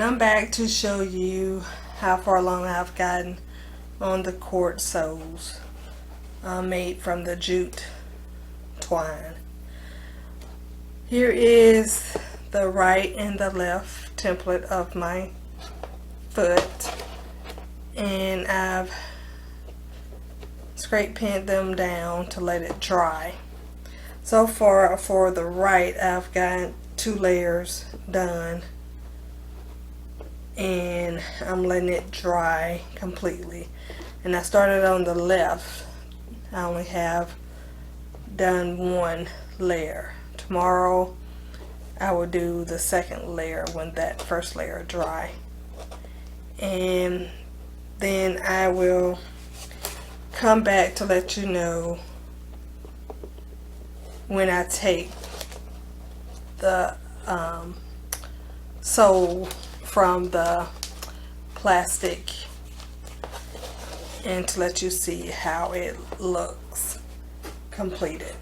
I'm back to show you how far along I've gotten on the cord soles made from the jute twine. Here is the right and the left template of my foot, and I've scrape pinned them down to let it dry. So far for the right, I've got 2 layers done, and I'm letting it dry completely. And I started on the left. I only have done 1 layer. Tomorrow I will do the 2nd layer when that first layer dry, and then I will come back to let you know when I take the sole from the plastic, and to let you see how it looks completed.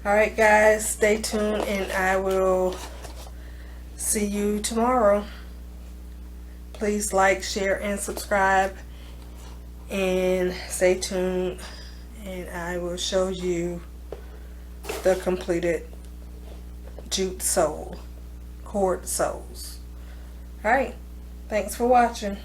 Alright guys, stay tuned and I will see you tomorrow. Please like, share, and subscribe, and stay tuned, and I will show you the completed jute sole, cord soles. Alright, thanks for watching.